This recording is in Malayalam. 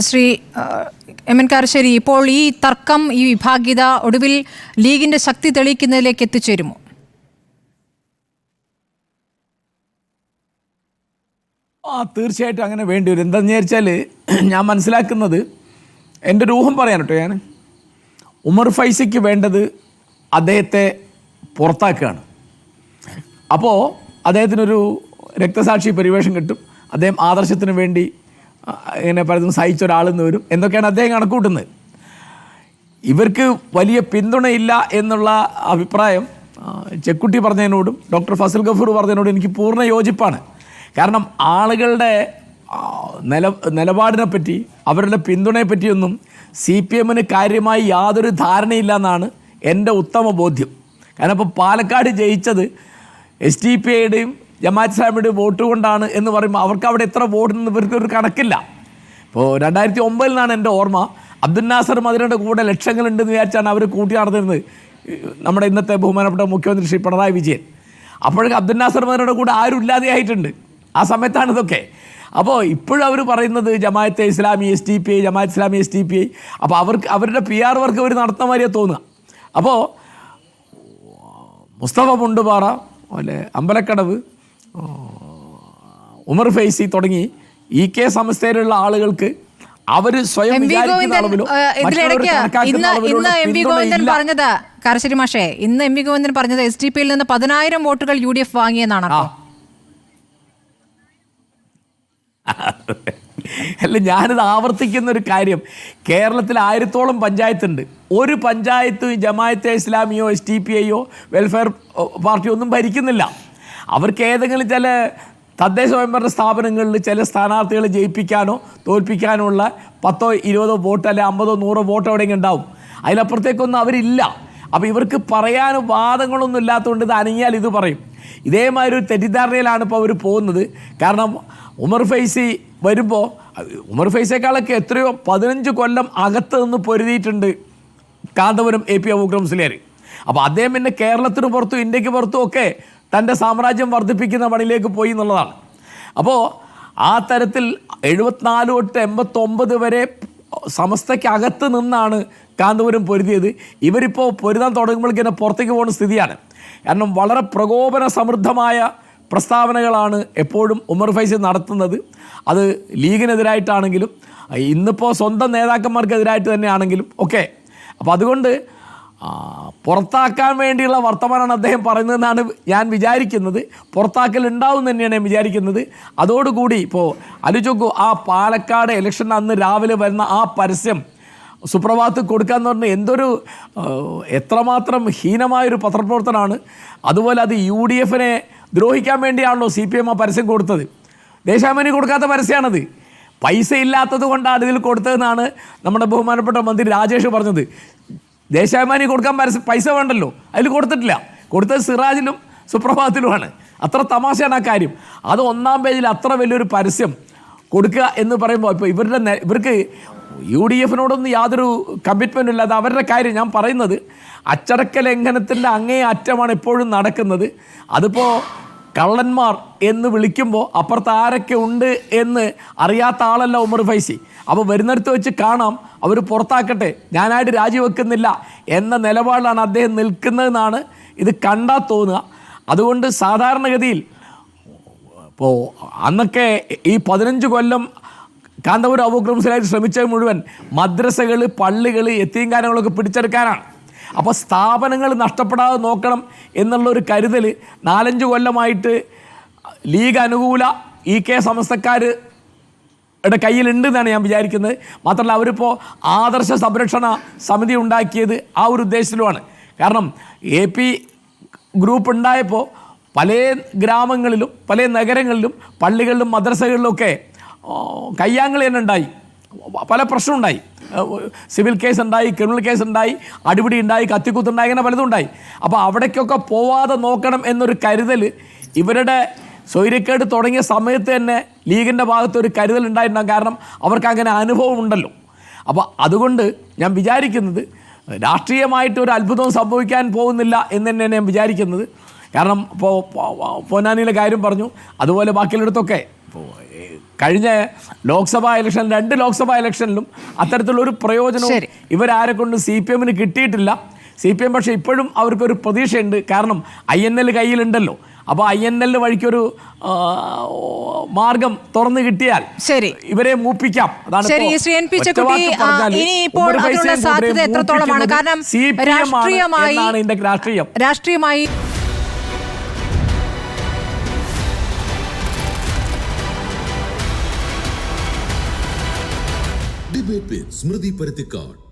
ശ്രീ എം എൻ കാരശ്ശേരി, ഇപ്പോൾ ഈ തർക്കം, ഈ വിഭാഗീയത ഒടുവിൽ ലീഗിന്റെ ശക്തി തെളിയിക്കുന്നതിലേക്ക് എത്തിച്ചേരുമോ? തീർച്ചയായിട്ടും അങ്ങനെ വേണ്ടി വരും. എന്താണെന്ന് വിചാരിച്ചാൽ, ഞാൻ മനസ്സിലാക്കുന്നത്, എൻ്റെ ഒരു ഊഹം പറയാൻ കേട്ടോ, ഞാൻ ഉമർ ഫൈസിക്ക് വേണ്ടത് അദ്ദേഹത്തെ പുറത്താക്കുകയാണ്. അപ്പോൾ അദ്ദേഹത്തിനൊരു രക്തസാക്ഷി പരിവേഷം കിട്ടും, അദ്ദേഹം ആദർശത്തിന് വേണ്ടി ഇങ്ങനെ പലതും സഹിച്ച ഒരാളെന്ന് വരും എന്നൊക്കെയാണ് അദ്ദേഹം കണക്കൂട്ടുന്നത്. ഇവർക്ക് വലിയ പിന്തുണയില്ല എന്നുള്ള അഭിപ്രായം ചെക്കുട്ടി പറഞ്ഞതിനോടും ഡോക്ടർ ഫസൽ ഗഫൂർ പറഞ്ഞതിനോടും എനിക്ക് പൂർണ്ണ യോജിപ്പാണ്. കാരണം ആളുകളുടെ നിലപാടിനെ പറ്റി, അവരുടെ പിന്തുണയെ പറ്റിയൊന്നും CPM-ന് കാര്യമായി യാതൊരു ധാരണയില്ല എന്നാണ് എൻ്റെ ഉത്തമ ബോധ്യം. കാരണം ഇപ്പോൾ പാലക്കാട് ജയിച്ചത് SDPIയുടെയും ജമാഅത്ത് ഇസ്ലാമിയുടെയും വോട്ട് കൊണ്ടാണ് എന്ന് പറയുമ്പോൾ അവർക്ക് അവിടെ എത്ര വോട്ടെന്ന് ഇവർക്കൊരു കണക്കില്ല. ഇപ്പോൾ 2009 എൻ്റെ ഓർമ്മ, അബ്ദുൽ നാസർ മദീനയുടെ കൂടെ ലക്ഷങ്ങളുണ്ടെന്ന് വിചാരിച്ചാണ് അവർ കൂട്ടി നടന്നിരുന്നത് നമ്മുടെ ഇന്നത്തെ ബഹുമാനപ്പെട്ട മുഖ്യമന്ത്രി ശ്രീ പിണറായി വിജയൻ. അപ്പോഴേക്കും അബ്ദുൽ നാസർ മദീനയുടെ കൂടെ ആരും ഇല്ലാതെ ആയിട്ടുണ്ട്. ആ സമയത്താണ് ഇതൊക്കെ. അപ്പോൾ ഇപ്പോഴും അവർ പറയുന്നത് ജമാഅത്തെ ഇസ്ലാമി SDPI, ജമാഅത്ത് ഇസ്ലാമി SDPI. അപ്പോൾ അവരുടെ PR വർക്ക് അവർ നടത്തുന്ന മാതിരിയാണ് തോന്നുക. അപ്പോൾ മുസ്തഫ മുണ്ടുപാറ, അല്ലെ അമ്പലക്കടവ്, ഉമർ ഫൈസി തുടങ്ങി EK സംസ്ഥയിലുള്ള ആളുകൾക്ക് അവർ സ്വയം വിചാരിക്കുന്ന അളവിലോ പറഞ്ഞത് കാരശ്ശേരി മാഷേ, ഇന്ന് എം വി ഗോവിന്ദൻ പറഞ്ഞത് SDPIയിൽ നിന്ന് 10,000 വോട്ടുകൾ UDF വാങ്ങിയെന്നാണ്. അല്ല, ഞാനിത് ആവർത്തിക്കുന്ന ഒരു കാര്യം, കേരളത്തിൽ 1000-ഓളം പഞ്ചായത്തുണ്ട്. ഒരു പഞ്ചായത്ത് ജമാഅത്തെ ഇസ്ലാമിയോ SDPIയോ വെൽഫെയർ പാർട്ടിയോ ഒന്നും ഭരിക്കുന്നില്ല. അവർക്ക് ഏതെങ്കിലും ചില തദ്ദേശ സ്വയംഭരണ സ്ഥാപനങ്ങളിൽ ചില സ്ഥാനാർത്ഥികളെ ജയിപ്പിക്കാനോ തോൽപ്പിക്കാനോ ഉള്ള 10, 20 വോട്ട്, അല്ലെ 50, 100 വോട്ട് എവിടെയെങ്കിലും ഉണ്ടാവും. അതിലപ്പുറത്തേക്കൊന്നും അവരില്ല. അപ്പോൾ ഇവർക്ക് പറയാനും വാദങ്ങളൊന്നും ഇല്ലാത്തതുകൊണ്ട് ഇത് അനങ്ങിയാൽ ഇത് പറയും. ഇതേമാതിരി ഒരു തെറ്റിദ്ധാരണയിലാണ് ഇപ്പോൾ അവർ പോകുന്നത്. കാരണം ഉമർ ഫൈസി വരുമ്പോൾ, ഉമർ ഫൈസിയേക്കാളൊക്കെ എത്രയോ 15 കൊല്ലം അകത്ത് നിന്ന് പൊരുതിയിട്ടുണ്ട് കാന്തപുരം AP അബൂബക്കർ മുസ്ലിയാർ. അപ്പോൾ അദ്ദേഹം പിന്നെ കേരളത്തിന് പുറത്തും ഇന്ത്യക്ക് പുറത്തും ഒക്കെ തൻ്റെ സാമ്രാജ്യം വർദ്ധിപ്പിക്കുന്ന പണിയിലേക്ക് പോയി എന്നുള്ളതാണ്. അപ്പോൾ ആ തരത്തിൽ 74 തൊട്ട് 89 വരെ സമസ്തയ്ക്കകത്ത് നിന്നാണ് കാന്തപുരം പൊരുതിയത്. ഇവരിപ്പോൾ പൊരുതാൻ തുടങ്ങുമ്പോഴേക്കും പുറത്തേക്ക് പോകുന്ന സ്ഥിതിയാണ്. കാരണം വളരെ പ്രകോപന സമൃദ്ധമായ പ്രസ്താവനകളാണ് എപ്പോഴും ഉമർ ഫൈസി നടത്തുന്നത്. അത് ലീഗിനെതിരായിട്ടാണെങ്കിലും ഇന്നിപ്പോൾ സ്വന്തം നേതാക്കന്മാർക്കെതിരായിട്ട് തന്നെയാണെങ്കിലും ഒക്കെ. അപ്പോൾ അതുകൊണ്ട് പുറത്താക്കാൻ വേണ്ടിയുള്ള വർത്തമാനമാണ് അദ്ദേഹം പറയുന്നതെന്നാണ് ഞാൻ വിചാരിക്കുന്നത്. പുറത്താക്കൽ ഉണ്ടാവും തന്നെയാണ് ഞാൻ വിചാരിക്കുന്നത്. അതോടുകൂടി ഇപ്പോൾ ആലോചിക്കൂ, ആ പാലക്കാട് ഇലക്ഷൻ അന്ന് രാവിലെ വരുന്ന ആ പരസ്യം സുപ്രഭാത്ത് കൊടുക്കാമെന്ന് പറഞ്ഞാൽ എന്തൊരു എത്രമാത്രം ഹീനമായൊരു പത്രപ്രവർത്തനമാണ്. അതുപോലെ അത് UDFനെ ദ്രോഹിക്കാൻ വേണ്ടിയാണല്ലോ CPM ആ പരസ്യം കൊടുത്തത്. ദേശാഭിമാനി കൊടുക്കാത്ത പരസ്യമാണത്. പൈസ ഇല്ലാത്തത് കൊണ്ടാണ് ഇതിൽ കൊടുത്തതെന്നാണ് നമ്മുടെ ബഹുമാനപ്പെട്ട മന്ത്രി രാജേഷ് പറഞ്ഞത്. ദേശാഭിമാനി കൊടുക്കാൻ പൈസ വേണ്ടല്ലോ, അതിൽ കൊടുത്തിട്ടില്ല. കൊടുത്തത് സിറാജിലും സുപ്രഭാതത്തിലുമാണ്. അത്ര തമാശയാണ് ആ കാര്യം. അത് 1-ാം പേജിൽ അത്ര വലിയൊരു പരസ്യം കൊടുക്കുക എന്ന് പറയുമ്പോൾ ഇപ്പോൾ ഇവർക്ക് UDFനോടൊന്നും യാതൊരു കമ്മിറ്റ്മെൻറ്റും ഇല്ല. അത് അവരുടെ കാര്യം. ഞാൻ പറയുന്നത് അച്ചടക്ക ലംഘനത്തിൻ്റെ അങ്ങേ അറ്റമാണ് ഇപ്പോഴും നടക്കുന്നത്. അതിപ്പോൾ കള്ളന്മാർ എന്ന് വിളിക്കുമ്പോൾ അപ്പുറത്ത് ആരൊക്കെ ഉണ്ട് എന്ന് അറിയാത്ത ആളല്ല ഉമർ ഫൈസി. അപ്പോൾ വരുന്നിടത്ത് വെച്ച് കാണാം, അവർ പുറത്താക്കട്ടെ, ഞാനായിട്ട് രാജിവെക്കുന്നില്ല എന്ന നിലപാടിലാണ് അദ്ദേഹം നിൽക്കുന്നതെന്നാണ് ഇത് കണ്ടാൽ തോന്നുക. അതുകൊണ്ട് സാധാരണഗതിയിൽ ഇപ്പോൾ അന്നൊക്കെ ഈ 15 കൊല്ലം കാന്തപുരം അബൂബക്കർ മുസ്ലിയാർ ശ്രമിച്ചത് മുഴുവൻ മദ്രസകൾ, പള്ളികൾ, യതീംഖാനകളൊക്കെ പിടിച്ചെടുക്കാനാണ്. അപ്പോൾ സ്ഥാപനങ്ങൾ നഷ്ടപ്പെടാതെ നോക്കണം എന്നുള്ളൊരു കരുതൽ 4-5 കൊല്ലമായിട്ട് ലീഗ് അനുകൂല EK സമസ്തക്കാരുടെ കയ്യിലുണ്ടെന്നാണ് ഞാൻ വിചാരിക്കുന്നത്. മാത്രമല്ല, അവരിപ്പോൾ ആദർശ സംരക്ഷണ സമിതി ഉണ്ടാക്കിയത് ആ ഒരു ഉദ്ദേശത്തിലുമാണ്. കാരണം AP ഗ്രൂപ്പ് ഉണ്ടായപ്പോൾ പല ഗ്രാമങ്ങളിലും പല നഗരങ്ങളിലും പള്ളികളിലും മദ്രസകളിലുമൊക്കെ കയ്യാങ്കളി തന്നെ ഉണ്ടായി, പല പ്രശ്നമുണ്ടായി. സിവിൽ കേസ് ഉണ്ടായി, ക്രിമിനൽ കേസ് ഉണ്ടായി, അടിപിടി ഉണ്ടായി, കത്തിക്കുത്തുണ്ടായി, അങ്ങനെ പലതും ഉണ്ടായി. അപ്പോൾ അവിടേക്കൊക്കെ പോവാതെ നോക്കണം എന്നൊരു കരുതൽ ഇവരുടെ സ്വൈര്യക്കേട് തുടങ്ങിയ സമയത്ത് തന്നെ ലീഗിൻ്റെ ഭാഗത്തൊരു കരുതൽ ഉണ്ടായിട്ടുണ്ടാകും. കാരണം അവർക്ക് അങ്ങനെ അനുഭവം ഉണ്ടല്ലോ. അപ്പോൾ അതുകൊണ്ട് ഞാൻ വിചാരിക്കുന്നത് രാഷ്ട്രീയമായിട്ടൊരു അത്ഭുതവും സംഭവിക്കാൻ പോകുന്നില്ല എന്ന് തന്നെയാണ് ഞാൻ വിചാരിക്കുന്നത്. കാരണം ഇപ്പോൾ പൊന്നാനിയിലെ കാര്യം പറഞ്ഞു, അതുപോലെ ബാക്കിയുള്ളിടത്തൊക്കെ ഇപ്പോൾ കഴിഞ്ഞ ലോക്സഭാ ഇലക്ഷൻ 2 ലോക്സഭാ ഇലക്ഷനിലും അത്തരത്തിലുള്ളൊരു പ്രയോജനവും ഇവരാരെ കൊണ്ട് CPM-ന് കിട്ടിയിട്ടില്ല. CPM പക്ഷേ ഇപ്പോഴും അവർക്കൊരു പ്രതീക്ഷയുണ്ട്. കാരണം INL കയ്യിലുണ്ടല്ലോ. അപ്പോൾ INL വഴിക്കൊരു മാർഗം തുറന്നു കിട്ടിയാൽ ശരി ഇവരെ മൂപ്പിക്കാം. അതാണ് ശരി. ശ്രീ എൻ പി ചെക്കുട്ടി, ഇനിയിപ്പോൾ അതിനുള്ള സാധ്യത എത്രത്തോളമാണ്? കാരണം രാഷ്ട്രീയമായി ഡിബേറ്റ് വിത്ത് സ്മൃതി പരുത്തിക്കാട്.